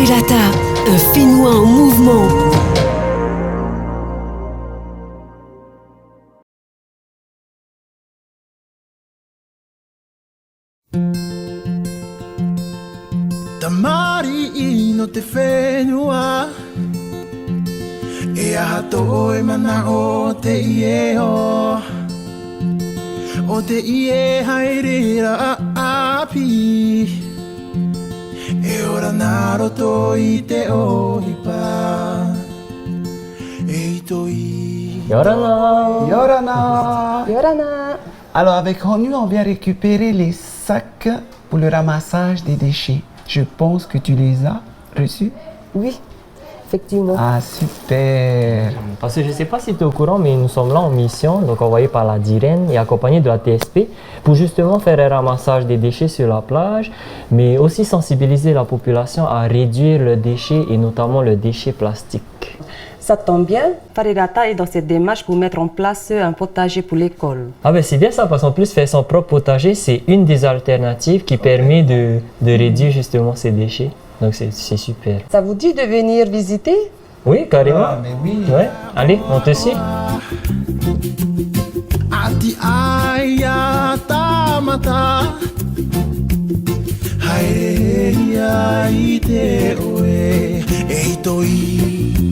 Relata, un Fénois en mouvement. Tamari ino te whenua E aha to e mana o te ie o te ie haerira api E ora naro to i te ohipa E toi Yorana. Yorana. Yorana. Alors avec Ronu, on vient récupérer les sacs pour le ramassage des déchets. Je pense que tu les as reçus. Oui, effectivement. Ah, super. Parce que je ne sais pas si tu es au courant, mais nous sommes là en mission, donc envoyés par la DIREN et accompagnés de la TSP, pour justement faire un ramassage des déchets sur la plage, mais aussi sensibiliser la population à réduire le déchet et notamment le déchet plastique. Ça tombe bien, Farirata est dans cette démarche pour mettre en place un potager pour l'école. Ah ben c'est bien ça, parce qu'en plus faire son propre potager, c'est une des alternatives qui permet de réduire justement ces déchets. Donc c'est super. Ça vous dit de venir visiter? Oui, carrément. Ah, mais oui. Ouais. Allez, on te suit. Ati aya tamata Haerea i te oe E toi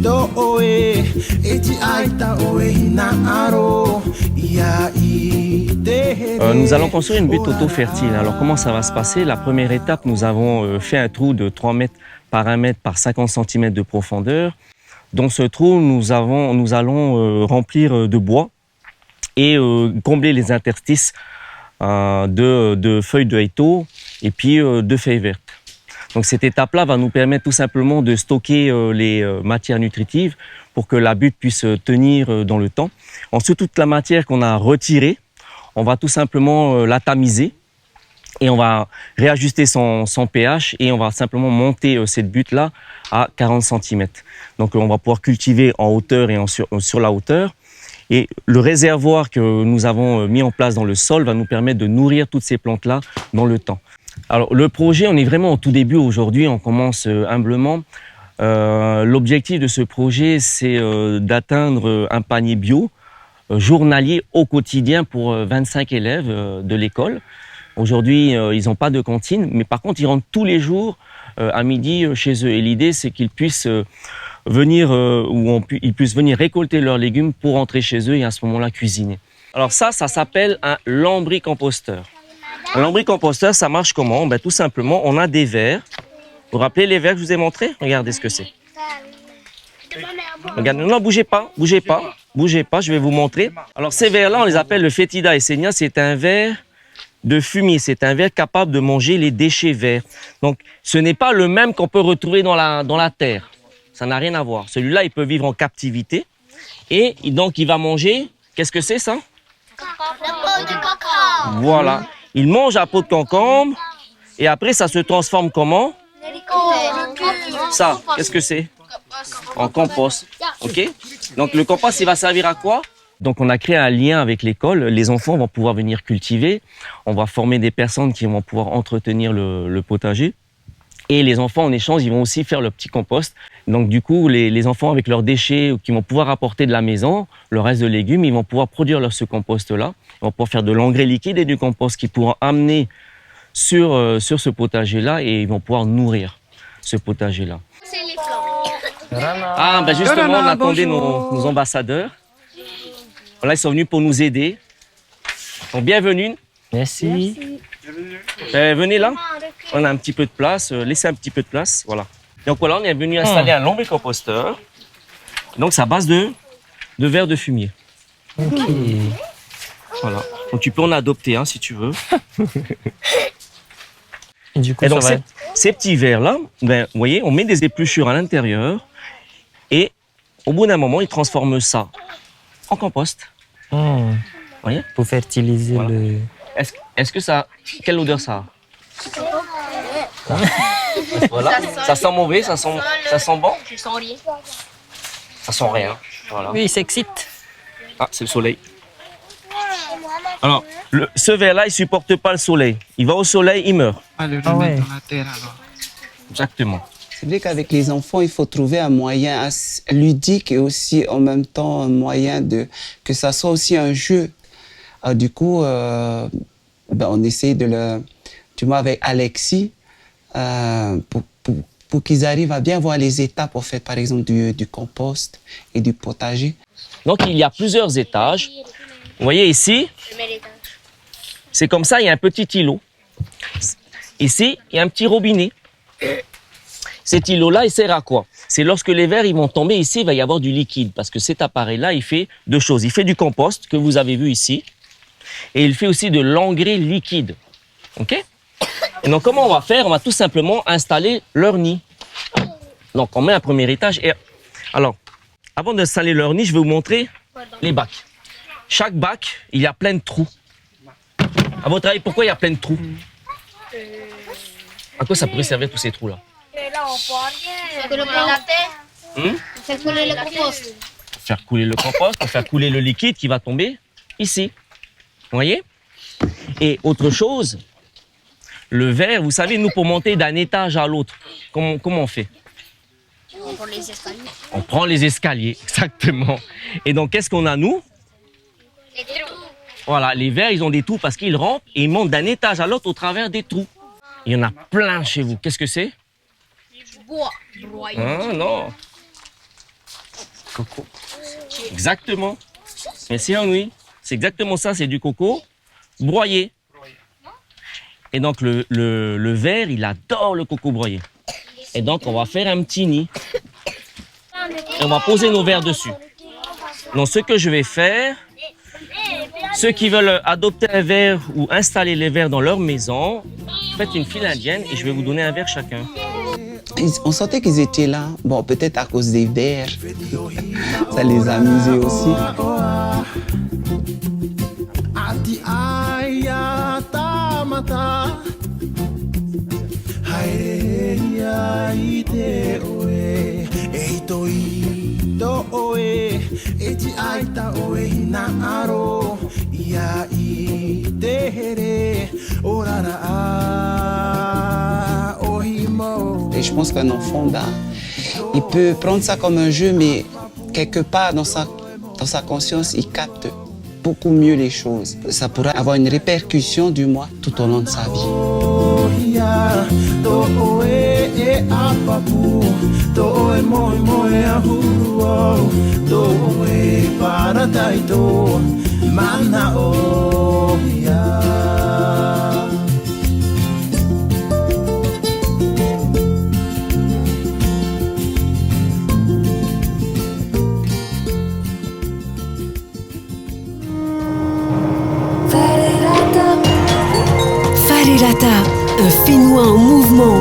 to oe E ti aita oe hina aro Ia i te Nous allons construire une butte auto-fertile. Alors comment ça va se passer? La première étape, nous avons fait un trou de 3 mètres par 1 mètre par 50 cm de profondeur. Dans ce trou, nous allons remplir de bois et combler les interstices de feuilles de hêteau et puis de feuilles vertes. Donc cette étape-là va nous permettre tout simplement de stocker les matières nutritives pour que la butte puisse tenir dans le temps. Ensuite, toute la matière qu'on a retirée, on va tout simplement la tamiser et on va réajuster son pH et on va simplement monter cette butte-là à 40 cm. Donc on va pouvoir cultiver en hauteur et sur la hauteur. Et le réservoir que nous avons mis en place dans le sol va nous permettre de nourrir toutes ces plantes-là dans le temps. Alors le projet, on est vraiment au tout début aujourd'hui, on commence humblement. L'objectif de ce projet, c'est d'atteindre un panier bio journalier au quotidien pour 25 élèves de l'école. Aujourd'hui, ils n'ont pas de cantine, mais par contre, ils rentrent tous les jours à midi chez eux. Et l'idée, c'est qu'ils puissent venir ils puissent venir récolter leurs légumes pour rentrer chez eux et à ce moment-là cuisiner. Alors ça s'appelle un lambris-composteur. Un lambris-composteur, ça marche comment? Ben, tout simplement, on a des verres. Vous vous rappelez les verres que je vous ai montrés? Regardez ce que c'est. Regardez, non, bougez pas, je vais vous montrer. Alors ces verres-là, on les appelle le Fétida Essenia. C'est un verre de fumier, c'est un verre capable de manger les déchets verts. Donc ce n'est pas le même qu'on peut retrouver dans la terre. Ça n'a rien à voir. Celui-là, il peut vivre en captivité et donc il va manger, qu'est-ce que c'est ça? La peau de concombre. Voilà, il mange la peau de concombre et après ça se transforme comment? Ça, qu'est-ce que c'est? En compost, ok? Donc le compost, il va servir à quoi? Donc on a créé un lien avec l'école, les enfants vont pouvoir venir cultiver, on va former des personnes qui vont pouvoir entretenir le potager. Et les enfants, en échange, ils vont aussi faire le petit compost. Donc du coup, les enfants avec leurs déchets qui vont pouvoir apporter de la maison, le reste de légumes, ils vont pouvoir produire ce compost-là. Ils vont pouvoir faire de l'engrais liquide et du compost qu'ils pourront amener sur ce potager-là et ils vont pouvoir nourrir ce potager-là. C'est les flammes. Ah, ben justement, on attendait nos ambassadeurs. Là, ils sont venus pour nous aider. Donc bienvenue. Merci. Venez là. On a un petit peu de place, laissez un petit peu de place, voilà. Donc voilà, on est venu installer un lombricomposteur. Donc c'est à base de verre de fumier. Ok. Voilà. Donc tu peux en adopter un si tu veux. Et du coup, Et donc ça va... ces petits verres-là, ben, vous voyez, on met des épluchures à l'intérieur et au bout d'un moment, ils transforment ça en compost. Vous voyez? Pour fertiliser Voilà. le... Est-ce que ça... Quelle odeur ça a? Voilà. Ça sent mauvais, ça sent bon? Je sens rien. Ça sent rien. Voilà. Oui, il s'excite. Ah, c'est le soleil. Alors, ce verre-là, il ne supporte pas le soleil. Il va au soleil, il meurt. Ah, le Ah ouais. remettre dans la terre alors. Exactement. C'est vrai qu'avec les enfants, il faut trouver un moyen ludique et aussi en même temps un moyen que ça soit aussi un jeu. Alors, du coup, on essaie du moins avec Alexis, pour qu'ils arrivent à bien voir les étapes, en fait, par exemple, du compost et du potager. Donc, il y a plusieurs étages. Vous voyez ici, c'est comme ça, il y a un petit îlot. Ici, il y a un petit robinet. Cet îlot-là, il sert à quoi? C'est lorsque les vers ils vont tomber ici, il va y avoir du liquide. Parce que cet appareil-là, il fait deux choses. Il fait du compost, que vous avez vu ici. Et il fait aussi de l'engrais liquide. OK? Et donc, comment on va faire? On va tout simplement installer leur nid. Donc, on met un premier étage. Et alors, avant d'installer leur nid, je vais vous montrer les bacs. Chaque bac, il y a plein de trous. À votre avis, pourquoi il y a plein de trous? À quoi ça pourrait servir tous ces trous-là? Faire couler le compost. Pour faire couler le compost, pour faire couler le liquide qui va tomber ici. Vous voyez? Et autre chose, le verre, vous savez, nous, pour monter d'un étage à l'autre, comment on fait? On prend les escaliers. On prend les escaliers, exactement. Et donc, qu'est-ce qu'on a, nous? Les trous. Voilà, les vers, ils ont des trous parce qu'ils rampent et ils montent d'un étage à l'autre au travers des trous. Il y en a plein chez vous. Qu'est-ce que c'est? Bois. Ah, non. Coco. Exactement. Merci, Henri. C'est exactement ça, c'est du coco broyé. Et donc, le ver, il adore le coco broyé. Et donc, on va faire un petit nid. Et on va poser nos vers dessus. Donc, ce que je vais faire, ceux qui veulent adopter un ver ou installer les vers dans leur maison, faites une file indienne et je vais vous donner un ver chacun. On sentait qu'ils étaient là, bon, peut-être à cause des vers. Ça les amusait aussi. Ati aya tamata Haerea ite oe Eito ito oe Eti aita oe hina aro Ia ite here Orara a ohimo. Et je pense qu'un enfant, il peut prendre ça comme un jeu, mais quelque part dans sa conscience, il capte beaucoup mieux les choses. Ça pourrait avoir une répercussion, du moins, tout au long de sa vie. Farelata, un Fénois en mouvement.